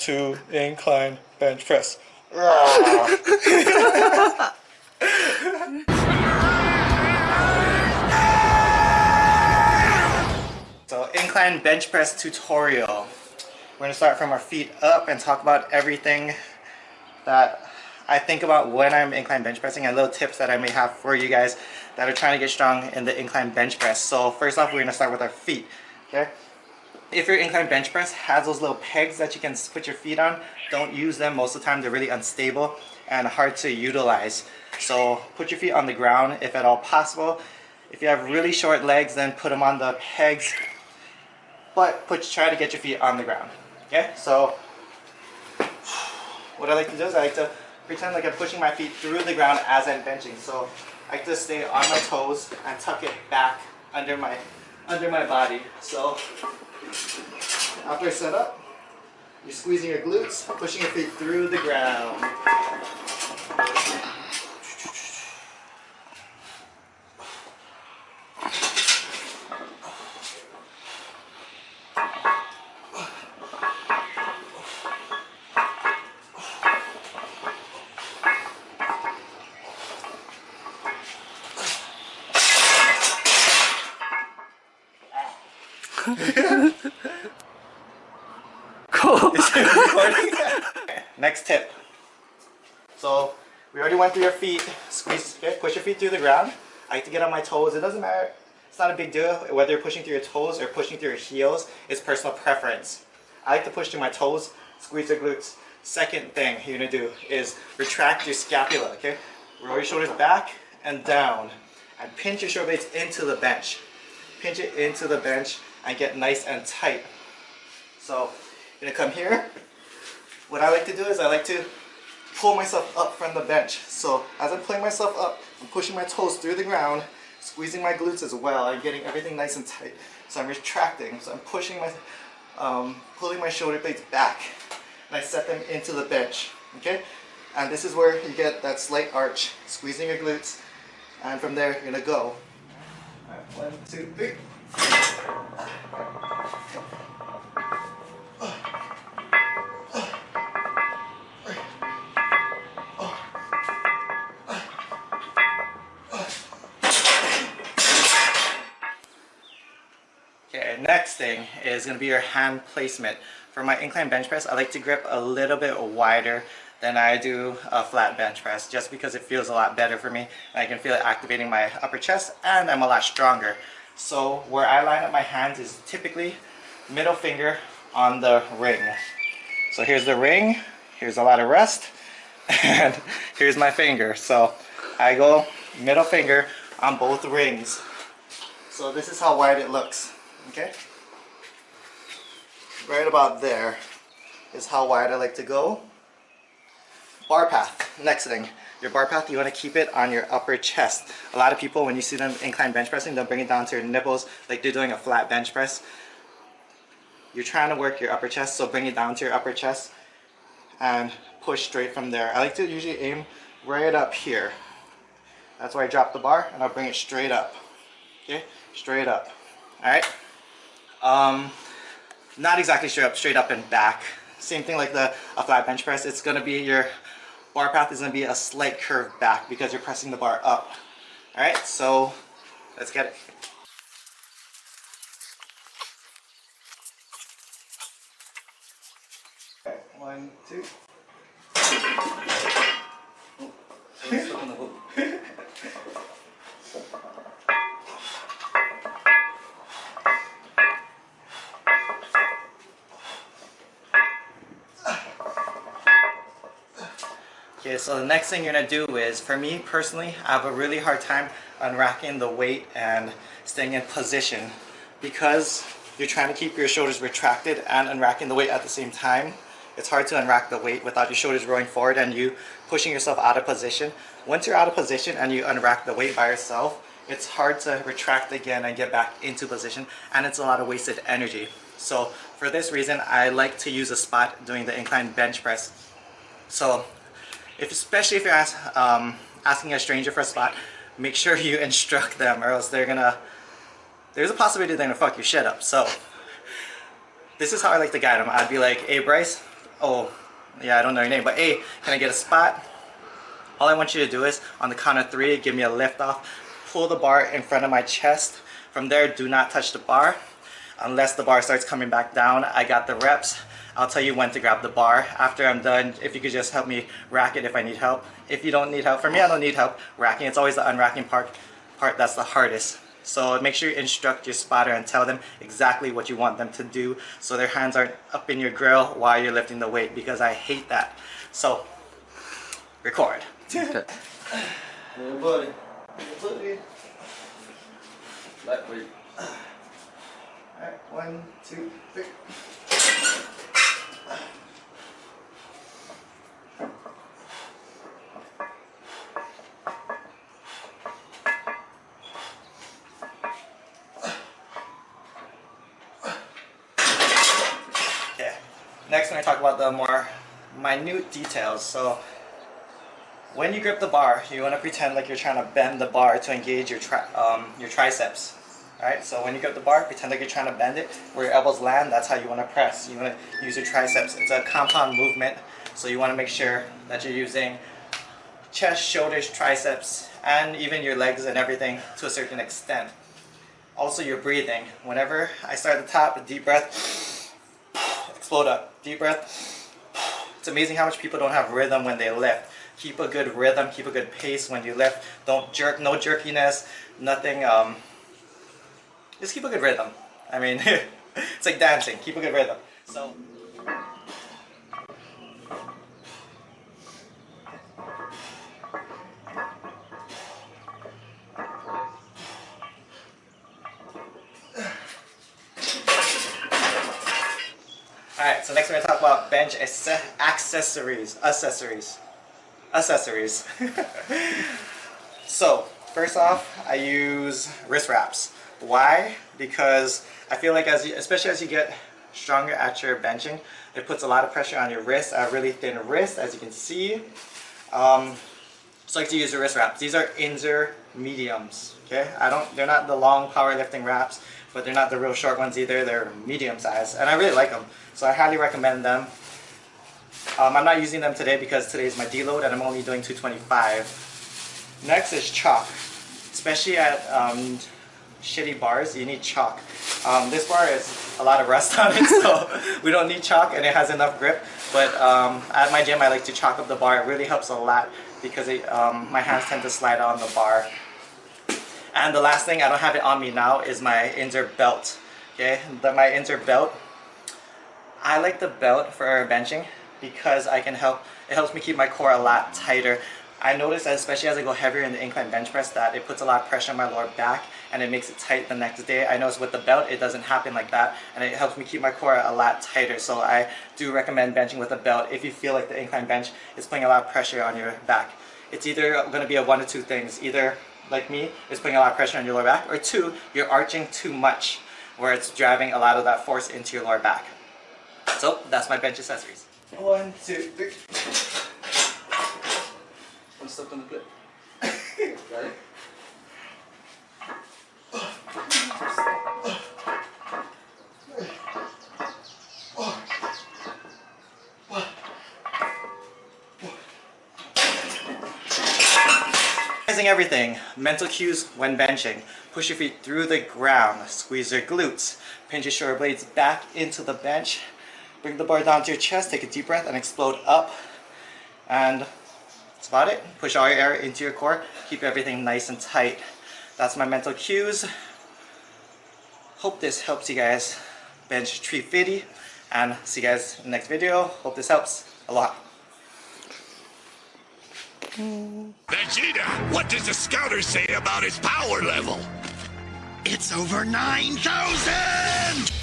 to incline bench press. So incline bench press tutorial. We're going to start from our feet up and talk about everything that I think about when I'm incline bench pressing and little tips that I may have for you guys that are trying to get strong in the incline bench press. So first off, we're going to start with our feet. Okay? If your incline bench press has those little pegs that you can put your feet on, don't use them. Most of the time they're really unstable and hard to utilize. So put your feet on the ground if at all possible. If you have really short legs, then put them on the pegs. But try to get your feet on the ground. Okay? So what I like to do is I like to pretend like I'm pushing my feet through the ground as I'm benching. So I like to stay on my toes and tuck it back under my body. So after I set up, you're squeezing your glutes, pushing your feet through the ground. Cool. Next tip. So we already went through your feet. Squeeze, okay? Push your feet through the ground. I like to get on my toes. It doesn't matter. It's not a big deal whether you're pushing through your toes or pushing through your heels. It's personal preference. I like to push through my toes, squeeze your glutes. Second thing you're gonna do is retract your scapula. Okay? Roll your shoulders back and down, and pinch your shoulder blades into the bench. Pinch it into the bench and get nice and tight. So you're gonna come here. What I like to do is I like to pull myself up from the bench. So as I'm pulling myself up, I'm pushing my toes through the ground, squeezing my glutes as well, and getting everything nice and tight. So I'm retracting. So I'm pushing pulling my shoulder blades back, and I set them into the bench. Okay, and this is where you get that slight arch, squeezing your glutes, and from there you're gonna go. All right, 1, 2, 3. Okay, next thing is going to be your hand placement. For my incline bench press, I like to grip a little bit wider than I do a flat bench press, just because it feels a lot better for me, and I can feel it activating my upper chest, and I'm a lot stronger. So where I line up my hands is typically middle finger on the ring. So here's the ring, here's a lot of rest, and here's my finger. So I go middle finger on both rings. So this is how wide it looks. Okay? Right about there is how wide I like to go. Bar path. Next thing. Your bar path, you want to keep it on your upper chest. A lot of people, when you see them incline bench pressing, they'll bring it down to your nipples like they're doing a flat bench press. You're trying to work your upper chest, so bring it down to your upper chest and push straight from there. I like to usually aim right up here. That's where I drop the bar, and I'll bring it straight up. Okay? Straight up. Alright? Not exactly straight up and back. Same thing like a flat bench press. It's going to be your bar path is going to be a slight curve back because you're pressing the bar up. Alright, so let's get it. Okay, 1, 2. Oh, it's stuck in the hook. Okay, so the next thing you're going to do is, for me personally, I have a really hard time unracking the weight and staying in position because you're trying to keep your shoulders retracted and unracking the weight at the same time. It's hard to unrack the weight without your shoulders rolling forward and you pushing yourself out of position. Once you're out of position and you unrack the weight by yourself, it's hard to retract again and get back into position, and it's a lot of wasted energy. So for this reason, I like to use a spot doing the incline bench press. So especially if you're asking a stranger for a spot, make sure you instruct them, or else there's a possibility they're gonna fuck your shit up. So this is how I like to guide them. I'd be like, hey Bryce, oh, yeah, I don't know your name, but A, can I get a spot? All I want you to do is, on the count of 3, give me a lift off, pull the bar in front of my chest. From there, do not touch the bar. Unless the bar starts coming back down, I got the reps. I'll tell you when to grab the bar. After I'm done, if you could just help me rack it if I need help. If you don't need help, for me, I don't need help racking. It's always the unracking part that's the hardest. So make sure you instruct your spotter and tell them exactly what you want them to do so their hands aren't up in your grill while you're lifting the weight, because I hate that. So, record. Okay. Hey buddy. Hey buddy. That way. Alright, 1, 2, 3. Okay. Next, I'm going to talk about the more minute details. So, when you grip the bar, you want to pretend like you're trying to bend the bar to engage your triceps. Alright, so when you grip the bar, pretend like you're trying to bend it. Where your elbows land, that's how you want to press. You want to use your triceps. It's a compound movement, so you want to make sure that you're using chest, shoulders, triceps, and even your legs and everything to a certain extent. Also, your breathing. Whenever I start at the top, a deep breath, explode up. Deep breath. It's amazing how much people don't have rhythm when they lift. Keep a good rhythm, keep a good pace when you lift. Don't jerk, no jerkiness, nothing. Just keep a good rhythm. I mean, it's like dancing. Keep a good rhythm. So. Alright, so next we're going to talk about bench accessories. So, first off, I use wrist wraps. Why? Because I feel like especially as you get stronger at your benching, it puts a lot of pressure on your wrist. I have really thin wrist, as you can see. So I like to use the wrist wraps. These are Inzer mediums. Okay, they're not the long powerlifting wraps, but they're not the real short ones either. They're medium size, and I really like them. So I highly recommend them. I'm not using them today because today is my deload and I'm only doing 225. Next is chalk. Especially at shitty bars, you need chalk. This bar is a lot of rust on it, so we don't need chalk, and it has enough grip. But at my gym, I like to chalk up the bar. It really helps a lot because my hands tend to slide on the bar. And the last thing, I don't have it on me now, is my Inzer belt. Okay, my Inzer belt. I like the belt for benching because it helps me keep my core a lot tighter. I notice that especially as I go heavier in the incline bench press that it puts a lot of pressure on my lower back and it makes it tight the next day. I notice with the belt it doesn't happen like that, and it helps me keep my core a lot tighter. So I do recommend benching with a belt if you feel like the incline bench is putting a lot of pressure on your back. It's either going to be one of two things. Either, like me, it's putting a lot of pressure on your lower back, or 2, you're arching too much where it's driving a lot of that force into your lower back. So that's my bench accessories. 1, 2, 3. One step on the clip. Got it? Everything. Mental cues when benching. Push your feet through the ground. Squeeze your glutes. Pinch your shoulder blades back into the bench. Bring the bar down to your chest. Take a deep breath and explode up. And that's about it. Push all your air into your core. Keep everything nice and tight. That's my mental cues. Hope this helps you guys bench 350. And see you guys in the next video. Hope this helps a lot. Vegeta, what does the scouter say about his power level? It's over 9,000!